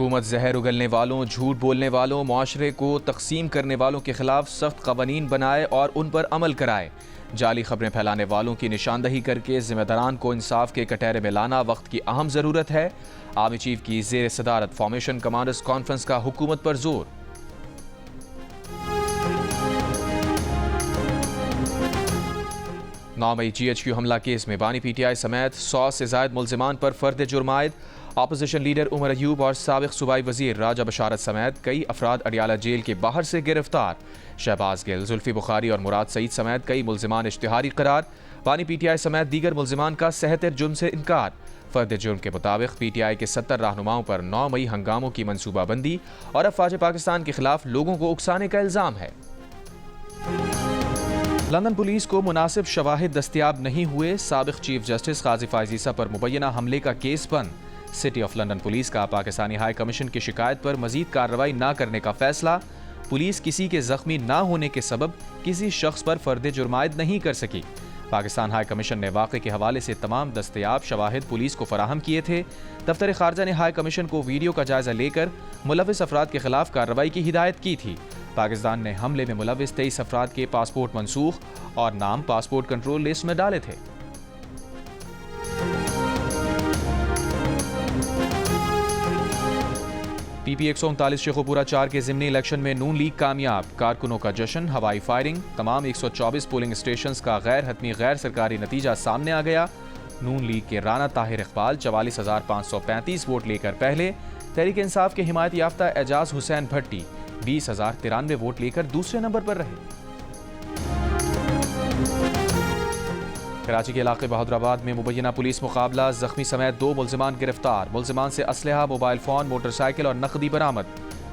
حکومت زہر اگلنے والوں، جھوٹ بولنے والوں، معاشرے کو تقسیم کرنے والوں کے خلاف سخت قوانین بنائے اور ان پر عمل کرائے۔ جعلی خبریں پھیلانے والوں کی نشاندہی کر کے ذمہ داران کو انصاف کے کٹہرے میں لانا وقت کی اہم ضرورت ہے۔ آرمی چیف کی زیر صدارت فارمیشن کمانڈرز کانفرنس کا حکومت پر زور۔ 9 مئی GHQ حملہ کیس میں بانی PTI سمیت 100 سے زائد ملزمان پر فرد جرم عائد۔ اپوزیشن لیڈر عمر ایوب اور سابق صوبائی وزیر راجہ بشارت سمیت کئی افراد اڈیالہ جیل کے باہر سے گرفتار۔ شہباز گل، زلفی بخاری اور مراد سعید سمیت کئی ملزمان اشتہاری قرار۔ بانی PTI سمیت دیگر ملزمان کا سحت جرم سے انکار۔ فرد جرم کے مطابق PTI کے 70 رہنماؤں پر 9 مئی ہنگاموں کی منصوبہ بندی اور افواج پاکستان کے خلاف لوگوں کو اکسانے کا الزام ہے۔ لندن پولیس کو مناسب شواہد دستیاب نہیں ہوئے، سابق چیف جسٹس قاضی فائز عیسیٰ پر مبینہ حملے کا کیس بند۔ سٹی آف لندن پولیس کا پاکستانی ہائی کمیشن کی شکایت پر مزید کارروائی نہ کرنے کا فیصلہ۔ پولیس کسی کے زخمی نہ ہونے کے سبب کسی شخص پر فرد جرم عائد نہیں کر سکی۔ پاکستان ہائی کمیشن نے واقعے کے حوالے سے تمام دستیاب شواہد پولیس کو فراہم کیے تھے۔ دفتر خارجہ نے ہائی کمیشن کو ویڈیو کا جائزہ لے کر ملوث افراد کے خلاف کارروائی کی ہدایت کی تھی۔ پاکستان نے حملے میں ملوث 23 افراد کے پاسپورٹ منسوخ اور نام پاسپورٹ کنٹرول لسٹ میں ڈالے تھے۔ PP 139 شیخوپورہ 4 کے ضمنی الیکشن میں نون لیگ کامیاب، کارکنوں کا جشن، ہوائی فائرنگ، تمام 124 پولنگ اسٹیشنز کا غیر حتمی غیر سرکاری نتیجہ سامنے آ گیا۔ نون لیگ کے رانا طاہر اقبال 44,535 ووٹ لے کر پہلے، تحریک انصاف کے حمایت یافتہ اعجاز حسین بھٹی 20,093 ووٹ لے کر دوسرے نمبر پر رہے۔ کراچی کے علاقے بہادرآباد میں مبینہ پولیس مقابلہ، زخمی سمیت 2 ملزمان گرفتار، ملزمان سے اسلحہ، موبائل فون، موٹر سائیکل اور نقدی برآمد۔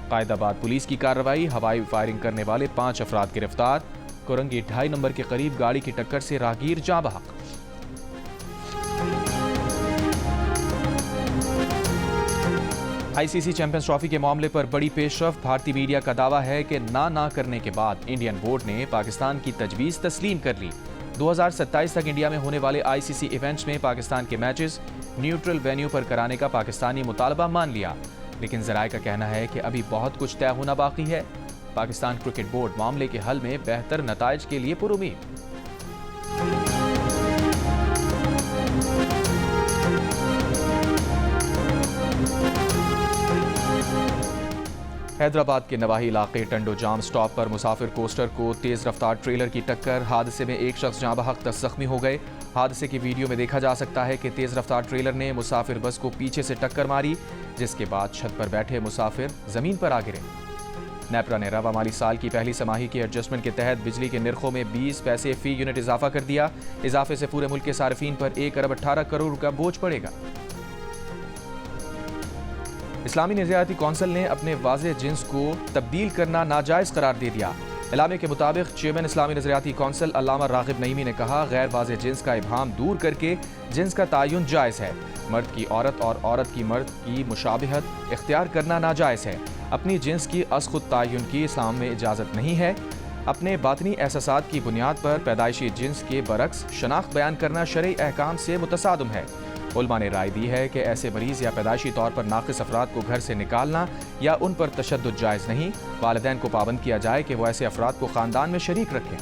قائد آباد پولیس کی کارروائی، ہوائی فائرنگ کرنے والے 5 افراد گرفتار۔ کورنگی 2.5 نمبر کے قریب گاڑی کی ٹکر سے راہگیر جاں بحق۔ ICC چیمپئنز ٹرافی کے معاملے پر بڑی پیش رفت، بھارتی میڈیا کا دعویٰ ہے کہ نہ کرنے کے بعد انڈین بورڈ نے پاکستان کی تجویز تسلیم کر لی۔ 2027 تک انڈیا میں ہونے والے ICC ایونٹس میں پاکستان کے میچز نیوٹرل وینیو پر کرانے کا پاکستانی مطالبہ مان لیا، لیکن ذرائع کا کہنا ہے کہ ابھی بہت کچھ طے ہونا باقی ہے۔ پاکستان کرکٹ بورڈ معاملے کے حل میں بہتر نتائج کے لیے پرامید۔ حیدرآباد کے نواحی علاقے ٹنڈو جام سٹاپ پر مسافر کوسٹر کو تیز رفتار ٹریلر کی ٹکر، حادثے میں ایک شخص جاں بحق 10 زخمی ہو گئے۔ حادثے کی ویڈیو میں دیکھا جا سکتا ہے کہ تیز رفتار ٹریلر نے مسافر بس کو پیچھے سے ٹکر ماری، جس کے بعد چھت پر بیٹھے مسافر زمین پر آ گرے۔ نیپرا نے رواں مالی سال کی پہلی سماہی کے ایڈجسٹمنٹ کے تحت بجلی کے نرخوں میں 20 پیسے فی یونٹ اضافہ کر دیا۔ اضافے سے پورے ملک کے صارفین پر 1 ارب 18 کروڑ کا بوجھ پڑے گا۔ اسلامی نظریاتی کونسل نے اپنے واضح جنس کو تبدیل کرنا ناجائز قرار دے دیا۔ اعلامیہ کے مطابق چیئرمین اسلامی نظریاتی کونسل علامہ راغب نعیمی نے کہا، غیر واضح جنس کا ابہام دور کر کے جنس کا تعین جائز ہے۔ مرد کی عورت اور عورت کی مرد کی مشابہت اختیار کرنا ناجائز ہے۔ اپنی جنس کی از خود تعین کی اسلام میں اجازت نہیں ہے۔ اپنے باطنی احساسات کی بنیاد پر پیدائشی جنس کے برعکس شناخت بیان کرنا شرعی احکام سے متصادم ہے۔ علماء نے رائے دی ہے کہ ایسے مریض یا پیدائشی طور پر ناقص افراد کو گھر سے نکالنا یا ان پر تشدد جائز نہیں۔ والدین کو پابند کیا جائے کہ وہ ایسے افراد کو خاندان میں شریک رکھیں۔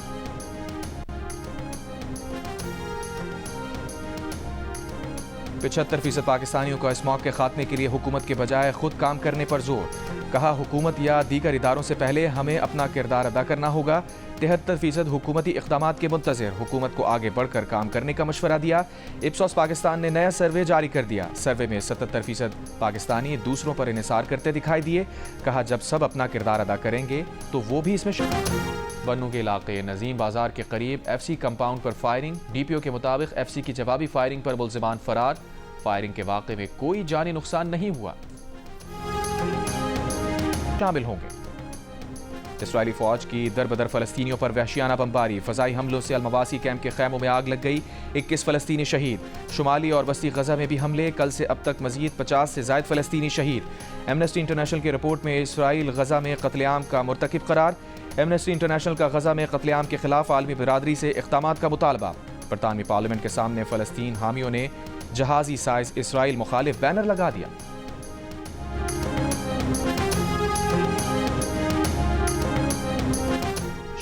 75% پاکستانیوں کا اس موقع کے خاتمے کے لیے حکومت کے بجائے خود کام کرنے پر زور۔ کہا، حکومت یا دیگر اداروں سے پہلے ہمیں اپنا کردار ادا کرنا ہوگا۔ 73% حکومتی اقدامات کے منتظر، حکومت کو آگے بڑھ کر کام کرنے کا مشورہ دیا۔ اپسوس پاکستان نے نیا سروے جاری کر دیا۔ سروے میں 77% پاکستانی دوسروں پر انحصار کرتے دکھائی دیے۔ کہا، جب سب اپنا کردار ادا کریں گے تو وہ بھی اس میں بنوں کے علاقے نظیم بازار کے قریب FC کمپاؤنڈ پر فائرنگ، DPO کے مطابق FC کی جوابی فائرنگ پر ملزمان فرار۔ فائرنگ کے واقعے میں کوئی جانی نقصان نہیں ہوا۔ شامل ہوں گے اسرائیلی فوج کی در بدر فلسطینیوں پر وحشیانہ بمباری، فضائی حملوں سے المواسی کیمپ کے خیموں میں آگ لگ گئی، 21 فلسطینی شہید۔ شمالی اور وسطی غزہ میں بھی حملے، کل سے اب تک مزید 50 سے زائد فلسطینی شہید۔ ایمنسٹی انٹرنیشنل کی رپورٹ میں اسرائیل غزہ میں قتل عام کا مرتکب قرار۔ ایمنسٹی انٹرنیشنل کا غزہ میں قتل عام کے خلاف عالمی برادری سے اقدامات کا مطالبہ۔ برطانوی پارلیمنٹ کے سامنے فلسطین حامیوں نے جہازی سائز اسرائیل مخالف بینر لگا دیا۔